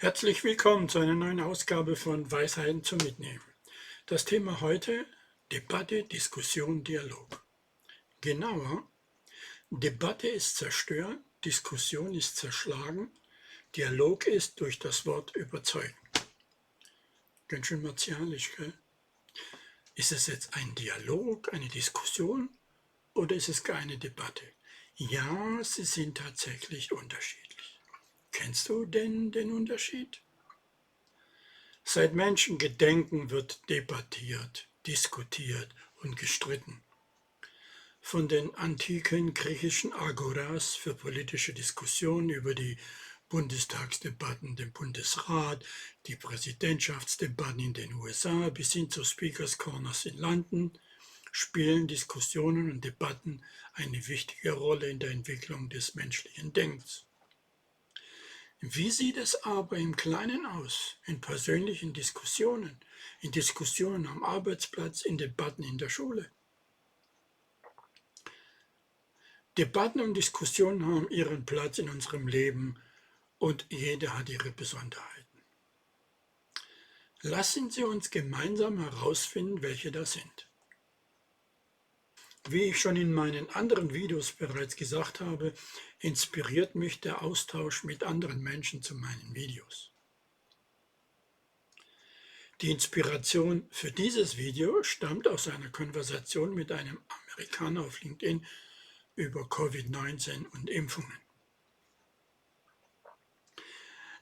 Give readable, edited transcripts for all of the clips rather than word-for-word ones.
Herzlich willkommen zu einer neuen Ausgabe von Weisheiten zum Mitnehmen. Das Thema heute: Debatte, Diskussion, Dialog. Genauer: Debatte ist zerstören, Diskussion ist zerschlagen, Dialog ist durch das Wort überzeugen. Ganz schön martialisch, gell? Ist es jetzt ein Dialog, eine Diskussion oder ist es gar eine Debatte? Ja, sie sind tatsächlich unterschiedlich. Kennst du denn den Unterschied? Seit Menschengedenken wird debattiert, diskutiert und gestritten. Von den antiken griechischen Agoras für politische Diskussionen über die Bundestagsdebatten, den Bundesrat, die Präsidentschaftsdebatten in den USA bis hin zu Speakers Corners in London spielen Diskussionen und Debatten eine wichtige Rolle in der Entwicklung des menschlichen Denkens. Wie sieht es aber im Kleinen aus, in persönlichen Diskussionen, in Diskussionen am Arbeitsplatz, in Debatten in der Schule? Debatten und Diskussionen haben ihren Platz in unserem Leben und jede hat ihre Besonderheiten. Lassen Sie uns gemeinsam herausfinden, welche das sind. Wie ich schon in meinen anderen Videos bereits gesagt habe, inspiriert mich der Austausch mit anderen Menschen zu meinen Videos. Die Inspiration für dieses Video stammt aus einer Konversation mit einem Amerikaner auf LinkedIn über Covid-19 und Impfungen.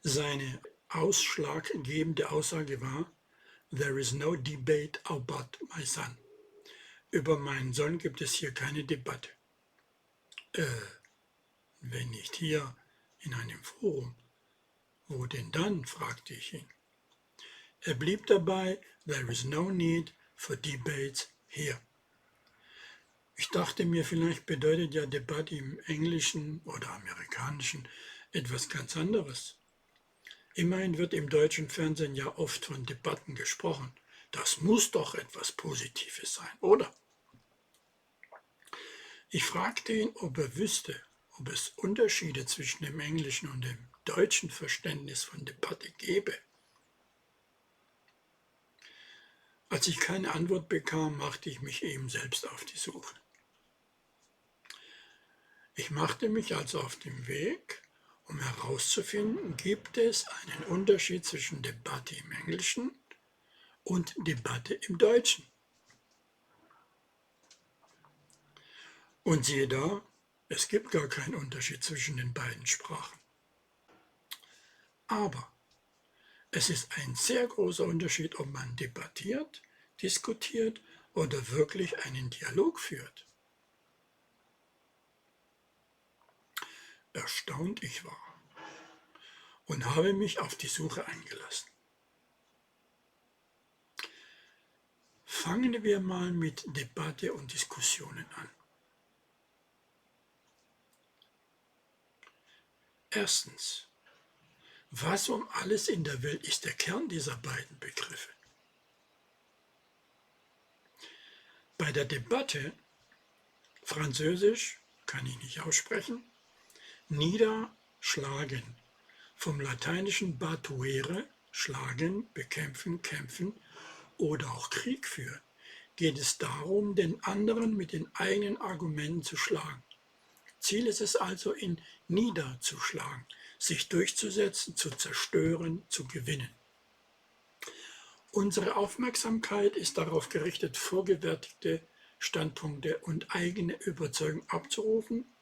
Seine ausschlaggebende Aussage war: "There is no debate about my son." Über meinen Sohn gibt es hier keine Debatte. Wenn nicht hier in einem Forum, wo denn dann?, fragte ich ihn. Er blieb dabei: "There is no need for debates here." Ich dachte mir, vielleicht bedeutet ja Debatte im Englischen oder Amerikanischen etwas ganz anderes. Immerhin wird im deutschen Fernsehen ja oft von Debatten gesprochen. Das muss doch etwas Positives sein, oder? Ich fragte ihn, ob er wüsste, ob es Unterschiede zwischen dem englischen und dem deutschen Verständnis von Debatte gäbe. Als ich keine Antwort bekam, machte ich mich eben selbst auf die Suche. Ich machte mich also auf den Weg, um herauszufinden, gibt es einen Unterschied zwischen Debatte im Englischen und Debatte im Deutschen. Und siehe da, es gibt gar keinen Unterschied zwischen den beiden Sprachen. Aber es ist ein sehr großer Unterschied, ob man debattiert, diskutiert oder wirklich einen Dialog führt. Erstaunt ich war und habe mich auf die Suche eingelassen. Fangen wir mal mit Debatte und Diskussionen an. Erstens: Was um alles in der Welt ist der Kern dieser beiden Begriffe? Bei der Debatte, Französisch kann ich nicht aussprechen, niederschlagen, vom lateinischen batuere, schlagen, bekämpfen, kämpfen oder auch Krieg führen, geht es darum, den anderen mit den eigenen Argumenten zu schlagen. Ziel ist es also, ihn niederzuschlagen, sich durchzusetzen, zu zerstören, zu gewinnen. Unsere Aufmerksamkeit ist darauf gerichtet, vorgefertigte Standpunkte und eigene Überzeugung abzurufen,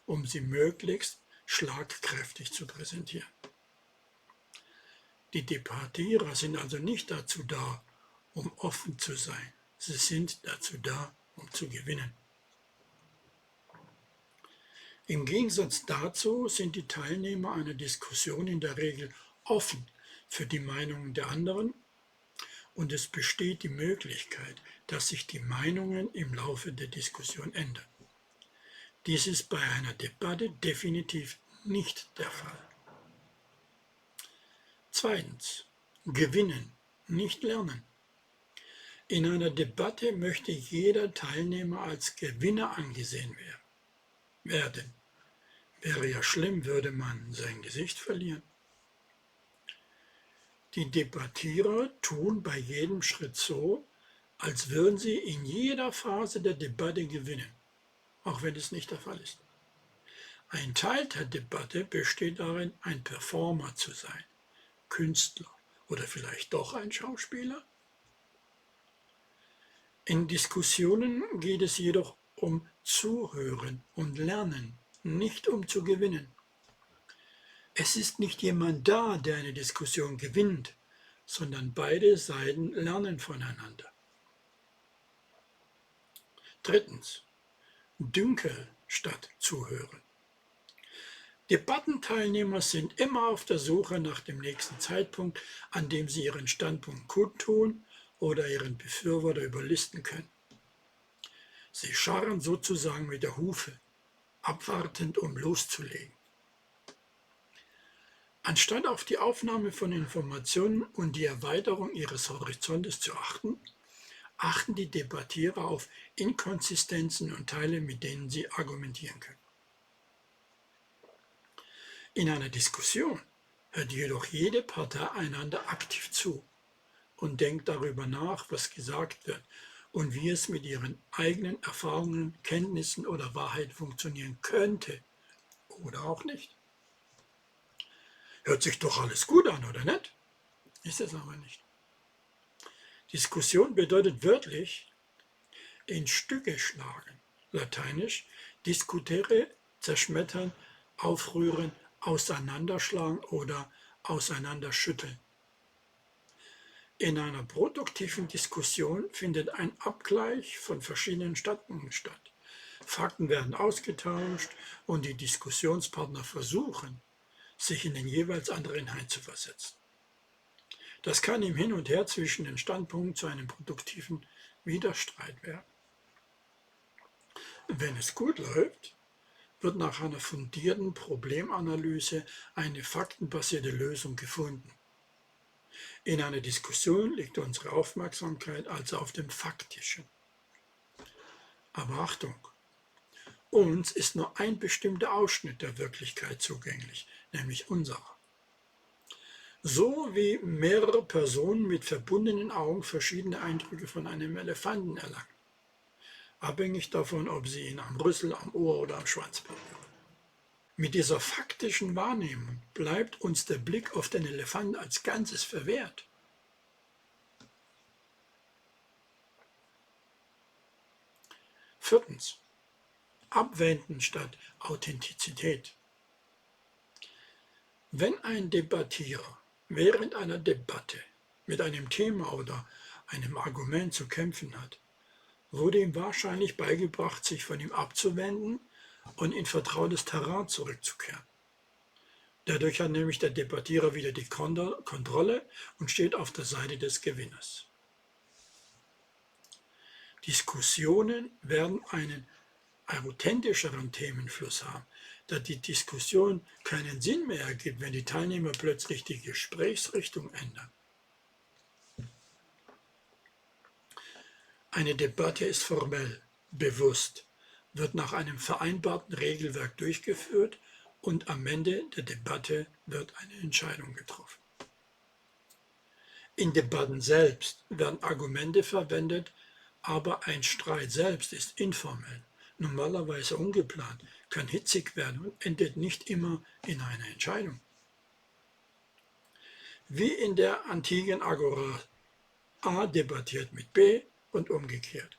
um sie möglichst schlagkräftig zu präsentieren. Die Debattierer sind also nicht dazu da, um offen zu sein. Sie sind dazu da, um zu gewinnen. Im Gegensatz dazu sind die Teilnehmer einer Diskussion in der Regel offen für die Meinungen der anderen und es besteht die Möglichkeit, dass sich die Meinungen im Laufe der Diskussion ändern. Dies ist bei einer Debatte definitiv nicht der Fall. Zweitens: Gewinnen, nicht lernen. In einer Debatte möchte jeder Teilnehmer als Gewinner angesehen werden. Wäre ja schlimm, würde man sein Gesicht verlieren. Die Debattierer tun bei jedem Schritt so, als würden sie in jeder Phase der Debatte gewinnen, auch wenn es nicht der Fall ist. Ein Teil der Debatte besteht darin, ein Performer zu sein, Künstler oder vielleicht doch ein Schauspieler. In Diskussionen geht es jedoch um Zuhören und Lernen, nicht um zu gewinnen. Es ist nicht jemand da, der eine Diskussion gewinnt, sondern beide Seiten lernen voneinander. Drittens. Dünkel statt Zuhören. Debattenteilnehmer sind immer auf der Suche nach dem nächsten Zeitpunkt, an dem sie ihren Standpunkt kundtun oder ihren Befürworter überlisten können. Sie scharren sozusagen mit der Hufe, abwartend, um loszulegen. Anstatt auf die Aufnahme von Informationen und die Erweiterung ihres Horizontes zu achten die Debattierer auf Inkonsistenzen und Teile, mit denen sie argumentieren können. In einer Diskussion hört jedoch jede Partei einander aktiv zu und denkt darüber nach, was gesagt wird und wie es mit ihren eigenen Erfahrungen, Kenntnissen oder Wahrheit funktionieren könnte oder auch nicht. Hört sich doch alles gut an, oder nicht? Ist es aber nicht. Diskussion bedeutet wörtlich in Stücke schlagen, lateinisch discutere, zerschmettern, aufrühren, auseinanderschlagen oder auseinanderschütteln. In einer produktiven Diskussion findet ein Abgleich von verschiedenen Standpunkten statt. Fakten werden ausgetauscht und die Diskussionspartner versuchen, sich in den jeweils anderen hineinzuversetzen. Das kann im Hin und Her zwischen den Standpunkten zu einem produktiven Widerstreit werden. Wenn es gut läuft, wird nach einer fundierten Problemanalyse eine faktenbasierte Lösung gefunden. In einer Diskussion liegt unsere Aufmerksamkeit also auf dem Faktischen. Aber Achtung, uns ist nur ein bestimmter Ausschnitt der Wirklichkeit zugänglich, nämlich unserer. So wie mehrere Personen mit verbundenen Augen verschiedene Eindrücke von einem Elefanten erlangen, abhängig davon, ob sie ihn am Rüssel, am Ohr oder am Schwanz berühren. Mit dieser faktischen Wahrnehmung bleibt uns der Blick auf den Elefanten als Ganzes verwehrt. Viertens. Abwenden statt Authentizität. Wenn ein Debattierer während einer Debatte mit einem Thema oder einem Argument zu kämpfen hat, wurde ihm wahrscheinlich beigebracht, sich von ihm abzuwenden und in vertrautes Terrain zurückzukehren. Dadurch hat nämlich der Debattierer wieder die Kontrolle und steht auf der Seite des Gewinners. Diskussionen werden einen authentischeren Themenfluss haben, da die Diskussion keinen Sinn mehr ergibt, wenn die Teilnehmer plötzlich die Gesprächsrichtung ändern. Eine Debatte ist formell, bewusst, wird nach einem vereinbarten Regelwerk durchgeführt und am Ende der Debatte wird eine Entscheidung getroffen. In Debatten selbst werden Argumente verwendet, aber ein Streit selbst ist informell, normalerweise ungeplant, kann hitzig werden und endet nicht immer in einer Entscheidung. Wie in der antiken Agora, A debattiert mit B und umgekehrt.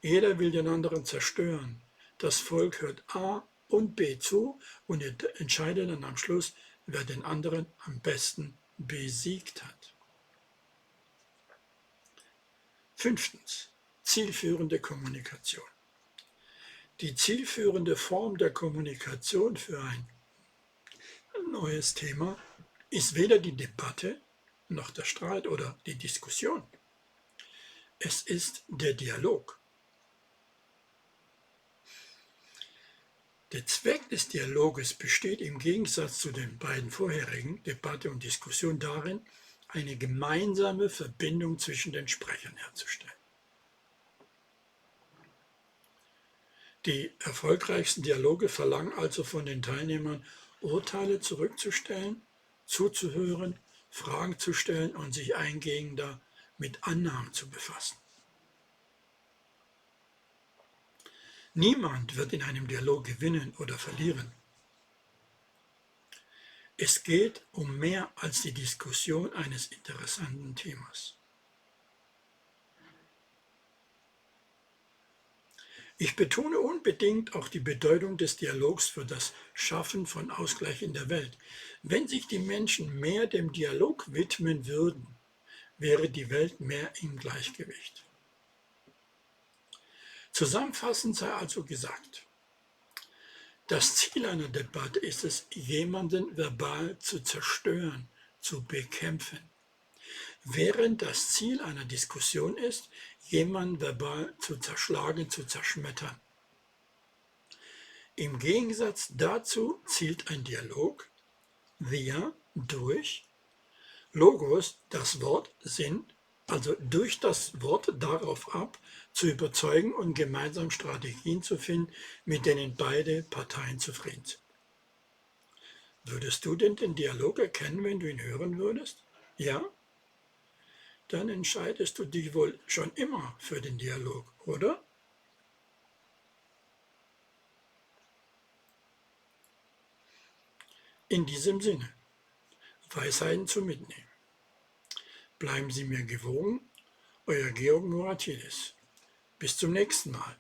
Jeder will den anderen zerstören. Das Volk hört A und B zu und entscheidet dann am Schluss, wer den anderen am besten besiegt hat. Fünftens. Zielführende Kommunikation. Die zielführende Form der Kommunikation für ein neues Thema ist weder die Debatte noch der Streit oder die Diskussion. Es ist der Dialog. Der Zweck des Dialoges besteht im Gegensatz zu den beiden vorherigen, Debatte und Diskussion, darin, eine gemeinsame Verbindung zwischen den Sprechern herzustellen. Die erfolgreichsten Dialoge verlangen also von den Teilnehmern, Urteile zurückzustellen, zuzuhören, Fragen zu stellen und sich eingehender mit Annahmen zu befassen. Niemand wird in einem Dialog gewinnen oder verlieren. Es geht um mehr als die Diskussion eines interessanten Themas. Ich betone unbedingt auch die Bedeutung des Dialogs für das Schaffen von Ausgleich in der Welt. Wenn sich die Menschen mehr dem Dialog widmen würden, wäre die Welt mehr im Gleichgewicht. Zusammenfassend sei also gesagt, das Ziel einer Debatte ist es, jemanden verbal zu zerstören, zu bekämpfen, während das Ziel einer Diskussion ist, jemanden verbal zu zerschlagen, zu zerschmettern. Im Gegensatz dazu zielt ein Dialog via, durch, Logos, das Wort, Sinn, also durch das Wort darauf ab, zu überzeugen und gemeinsam Strategien zu finden, mit denen beide Parteien zufrieden sind. Würdest du denn den Dialog erkennen, wenn du ihn hören würdest? Ja? Dann entscheidest du dich wohl schon immer für den Dialog, oder? In diesem Sinne, Weisheiten zum Mitnehmen. Bleiben Sie mir gewogen, euer Georg Muratidis. Bis zum nächsten Mal.